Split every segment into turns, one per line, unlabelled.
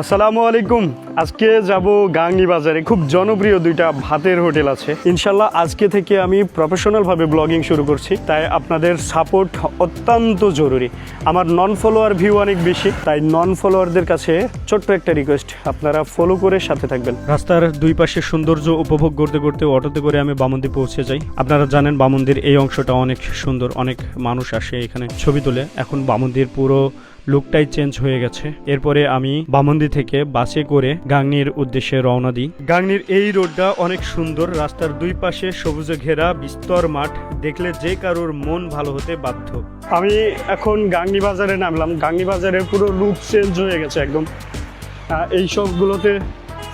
আসসালামু আলাইকুম। আজকে যাব গাংনী বাজারে। খুব জনপ্রিয় দুইটা ভাতের হোটেল আছে। ইনশাল্লাহ আজকে থেকে আমি প্রফেশনালভাবে ব্লগিং শুরু করছি, তাই আপনাদের সাপোর্ট অত্যন্ত জরুরি। আমার নন ফলোয়ার ভিউ অনেক বেশি, তাই নন ফলোয়ারদের কাছে ছোট্ট একটা রিকোয়েস্ট, আপনারা ফলো করে সাথে থাকবেন। রাস্তার দুই পাশে সৌন্দর্য উপভোগ করতে করতে অটোতে করে আমি বামন্দি পৌঁছে যাই। আপনারা জানেন বামন্দির এই অংশটা অনেক সুন্দর, অনেক মানুষ আসে এখানে ছবি তোলে। এখন বামন্দির পুরো লুকটাই চেঞ্জ হয়ে গেছে। এরপরে আমি বামন্দি থেকে বাসে করে গাংনীর উদ্দেশ্যে রওনা দিই। গাংনীর এই রোডটা অনেক সুন্দর, রাস্তার দুই পাশে সবুজে ঘেরা বিস্তর মাঠ, দেখলে যে কারোর মন ভালো হতে বাধ্য। আমি এখন গাংনী বাজারে নামলাম। গাংনী বাজারের পুরো লুক চেঞ্জ হয়ে গেছে একদম। এই সবগুলোতে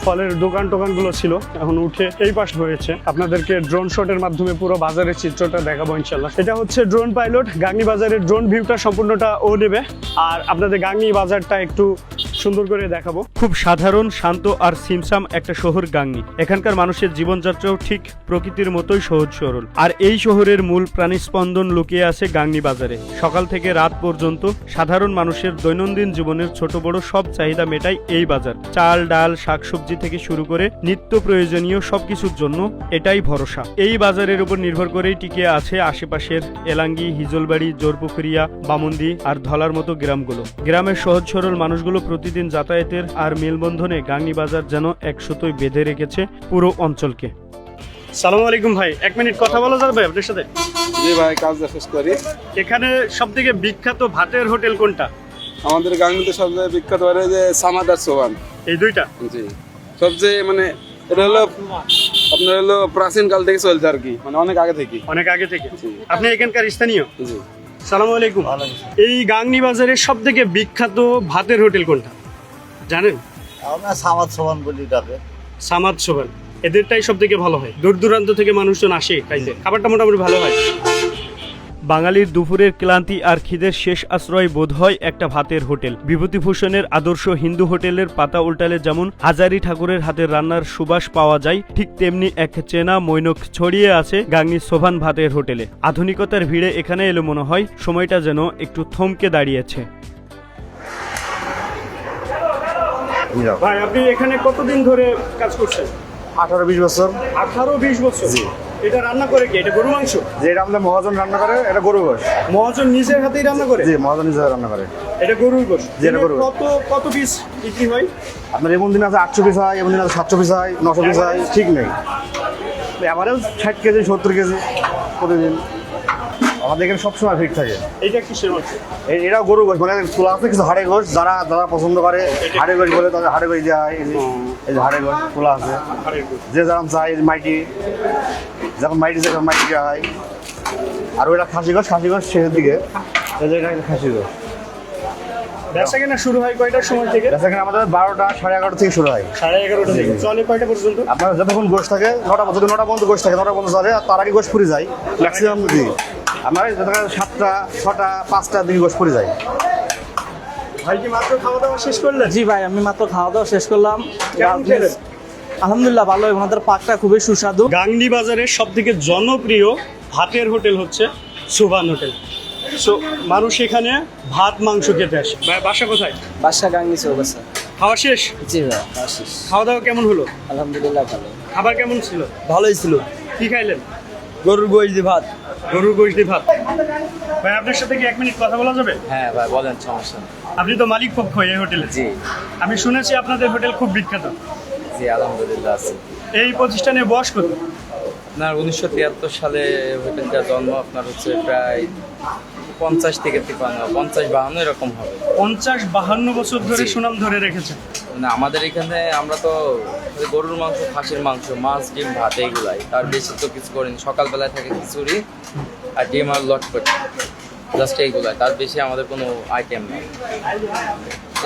ফলের দোকানগুলো ছিল, এখন উঠে এই পাশ হয়েছে। আপনাদেরকে ড্রোন শটের মাধ্যমে পুরো বাজারের চিত্রটা দেখাবো ইনশাল্লাহ। এটা হচ্ছে ড্রোন পাইলট। গাংনী বাজারের ড্রোন ভিউটা সম্পূর্ণটা ও নেবে, আর আপনাদের গাংনী বাজারটা একটু সুন্দর করে দেখাবো। খুব সাধারণ, শান্ত আর সিমসাম একটা শহর গাংনী। এখানকার মানুষের জীবনযাত্রাও ঠিক প্রকৃতির মতোই সহজ সরল। আর এই শহরের মূল প্রাণীস্পন্দন লুকিয়ে আছে গাংনী বাজারে। সকাল থেকে রাত পর্যন্ত সাধারণ মানুষের দৈনন্দিন জীবনের ছোট বড় সব চাহিদা মেটায় এই বাজার। চাল, ডাল, শাকসবজি থেকে শুরু করে নিত্য প্রয়োজনীয় সবকিছুর জন্য এটাই ভরসা। এই বাজারের উপর নির্ভর করেই টিকে আছে আশেপাশের এলাঙ্গি, হিজলবাড়ি, জোরপুকুরিয়া, বামন্দি আর ধলার মতো গ্রামগুলো। গ্রামের সহজ সরল মানুষগুলো প্রতিদিন যাতায়াতের আর মেলবন্ধনে গাংনী বাজার যেন এক সুতোয় বেঁধে রেখেছে পুরো অঞ্চলকে। সালামু আলাইকুম ভাই, এক মিনিট কথা বলা যাবে আপনার সাথে?
জি ভাই, কাজ শেষ করি।
এখানে সবথেকে বিখ্যাত ভাতের হোটেল কোনটা?
আমাদের গাংনীতে সবচেয়ে বিখ্যাত হয় যে সামাদ আর সোহান,
এই দুইটা।
জি, সবচেয়ে মানে এটা হলো আপনার হলো প্রাচীন কাল থেকে চলছে আর কি, মানে অনেক আগে থেকে। আপনি এখানকার স্থানীয়? জি।
সালামু আলাইকুম। এই গাংনী বাজারের সবথেকে বিখ্যাত ভাতের হোটেল কোনটা জানেন?
আমরা সামাদ সোহান বলি ডাকে।
সামাদ সোহান, এদেরটাই সব থেকে ভালো হয়। দূর দূরান্ত থেকে মানুষজন আসে খাইতে, খাবারটা মোটামুটি ভালো হয়। বাঙালির দুপুরের ক্লান্তি আর খিদের শেষ আশ্রয় বোধ হয় একটা ভাতের হোটেল। বিভূতিভূষণের আদর্শ হিন্দু হোটেলের পাতা উল্টালে যেমন হাজারি ঠাকুরের হাতের রান্নার সুবাস পাওয়া যায়, ঠিক তেমনি এক চেনা মৈনক ছড়িয়ে আছে গাংনী সোভান ভাতের হোটেলে। আধুনিকতার ভিড়ে এখানে এলে মনে হয় সময়টা যেন একটু থমকে দাঁড়িয়েছে। ভাই, আপনি এখানে কতদিন ধরে কাজ করছেন?
18-20 বছর।
18-20 বছর? এটা রান্না করে কি? এটা গরু মাংস?
যে এটা আমাদের মহাজন রান্না করে, এটা গরু গোশ।
মহাজন নিজের হাতেই রান্না করে?
জি, মহাজন নিজে রান্না করে।
এটা গরুর গোশ?
জি, এটা গরুর।
কত পিস বিক্রি হয়?
আপনার এমন দিন আছে 800 পিস হয়, এমন দিন আছে 700 পিস হয়, 900 পিস হয়, ঠিক নেই। এবারেও 60 কেজি 70 কেজি প্রতিদিন। আমাদের এখানে সবসময় ভিড় থাকে।
এটা কিসের মাংস?
এটা গরু গোশ, মানে খোলা আছে কিছু হাড়ে গোশ, যারা পছন্দ করে হাড়ে গোশ বলে তাদের হাড়ে গোশ দেওয়া হয়। এই যে হাড়ে গোশ খোলা আছে, যে যেরকম চাই। মাইটি যখন মাইটি দেওয়া হয়। আর ওইটা খাসি গোশ শেষের দিকে, এটা খাসি গোশ।
বেচা কেনা শুরু হয় কয়টার সময় থেকে?
বেচা কেনা আমাদের 12টা 11:30 থেকে শুরু হয়।
11:30 থেকে চলে কয়টা পর্যন্ত?
আপনার যতক্ষণ গোশ থাকে 9টা পর্যন্ত গোশ থাকে, 9টা পর্যন্ত চলে। আর তার আগে গোশ ফুরে যায় ম্যাক্সিমাম। জি, আমার 7টা 6টা 5টা দিকে গোশ ফুরে যায়।
ভাই কি মাত্র খাওয়া দাওয়া শেষ করলেন?
জি ভাই, আমি মাত্র খাওয়া দাওয়া শেষ করলাম।
কেমন খেলেন?
আলহামদুলিল্লাহ ভালো, ওনাদের পাকটা খুবই সুস্বাদু।
গাংনী বাজারের সব থেকে জনপ্রিয় ভাতের হোটেল হচ্ছে সোভান হোটেল। সো মানুষ এখানে ভাত মাংস খেতে আসে। ভাই, বাসা কোথায়?
বাসা গাংনী চৌবাসা।
খাওয়া শেষ?
জি ভাই, আশিস।
খাওয়া দাওয়া কেমন হলো?
আলহামদুলিল্লাহ ভালো।
খাবার কেমন ছিল?
ভালোই ছিল।
কি খাইলেন?
গরুর গোশ দিয়ে ভাত।
গরুর গোশ দিয়ে ভাত। ভাই, আপনার সাথে কি 1 মিনিট কথা বলা যাবে?
হ্যাঁ ভাই, বলেন, সমস্যা নেই।
আপনি তো মালিক পক্ষ এই হোটেলে।
জি
আমি শুনেছি আপনাদের হোটেল খুব বিখ্যাত।
জি, আলহামদুলিল্লাহ আছে।
এই প্রতিষ্ঠানের বয়স কত?
আপনার 1973 সালে হোটেলটা জন্ম। আপনার হচ্ছে প্রায় 50 থেকে 53, 50-52 এরকম হবে।
50-52 বছর ধরে
জি।
সুনাম ধরে রেখেছে।
মানে আমাদের এখানে আমরা তো গরুর মাংস, খাসির মাংস, মাছ, ডিম, ভাত এইগুলাই, তার বেশি তো কিছু করিনি। সকালবেলায় থাকে খিচুড়ি আর ডিম আর লটপট, জাস্ট এইগুলাই, তার বেশি আমাদের কোনো আইটেম নেই।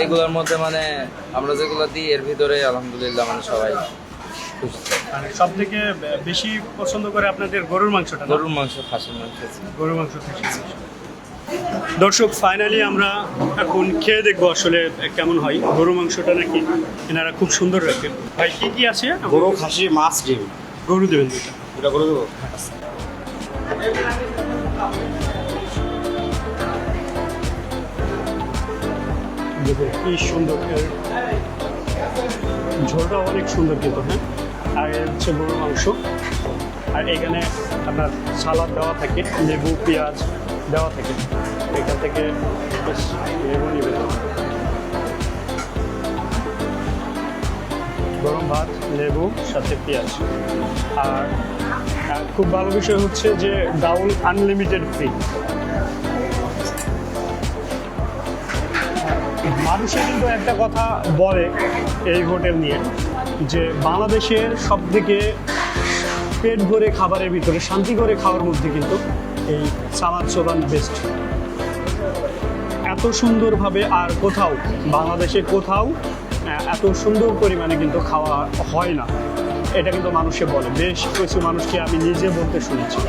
এইগুলোর মধ্যে মানে আমরা যেগুলো দিই এর ভিতরে আলহামদুলিল্লাহ মানে সবাই খুশি।
মানে সব থেকে বেশি পছন্দ করে আপনাদের গরুর মাংসটা?
গরুর মাংস, খাসির মাংস।
গরুর মাংস। দর্শক, ফাইনালি আমরা এখন খেয়ে দেখবো আসলে কেমন হয়। গরু মাংসটা নাকি এনারা খুব সুন্দর রাখেন। ভাই, কি কি আছে?
গরু, খাসি, মাছ, ডিম।
গরু দেবেন দুটা?
এটা করে দেবো।
কি সুন্দর। ঝোলটা অনেক সুন্দর কিন্তু, হ্যাঁ। আর এ হচ্ছে গরুর মাংস, আর এখানে আপনার সালাদ দেওয়া থাকে, লেবু পেঁয়াজ দেওয়া থাকে। এখান থেকে বেশ লেবু নিবে, গরম ভাত, লেবু সাথে পেঁয়াজ। আর খুব ভালো বিষয় হচ্ছে যে ডাউল আনলিমিটেড ফ্রি। মানুষে কিন্তু একটা কথা বলে এই হোটেল নিয়ে, যে বাংলাদেশের সব থেকে পেট ভরে খাবারের ভিতরে শান্তি করে খাওয়ার মধ্যে কিন্তু এই সামাদ সোবান বেস্ট। এত সুন্দরভাবে আর কোথাও, বাংলাদেশে কোথাও এত সুন্দর পরিমাণে কিন্তু খাওয়া হয় না, এটা কিন্তু মানুষে বলে। বেশ কিছু মানুষকে আমি নিজে বলতে শুনেছি।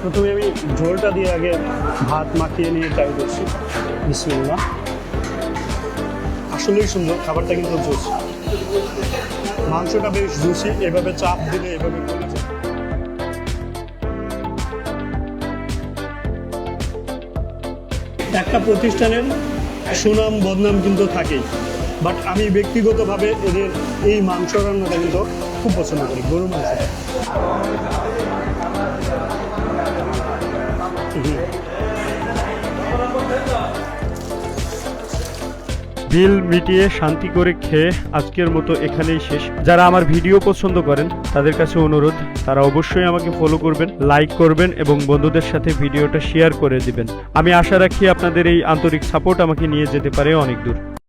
প্রথমে আমি ঝোলটা দিয়ে আগে ভাত মাখিয়ে নিয়ে ট্রাই করছি। বিসমিল্লাহ। আসলেই সুন্দর, খাবারটা কিন্তু জুস, মাংসটা বেশ জুসি, এভাবে চাপ দিলে এভাবে গলে যায়। একটা প্রতিষ্ঠানের সুনাম বদনাম কিন্তু থাকেই, বাট আমি ব্যক্তিগতভাবে এদের এই মাংস রান্নাটা কিন্তু খুব পছন্দ করি, গরু মাংসটা। বিল মিটিয়ে শান্তি করে খেয়ে আজকের মতো এখানেই শেষ। যারা আমার ভিডিও পছন্দ করেন তাদের কাছে অনুরোধ, তারা অবশ্যই আমাকে ফলো করবেন, লাইক করবেন এবং বন্ধুদের সাথে ভিডিওটা শেয়ার করে দিবেন। আমি আশা রাখি আপনাদের এই আন্তরিক সাপোর্ট আমাকে নিয়ে যেতে পারে অনেক দূর।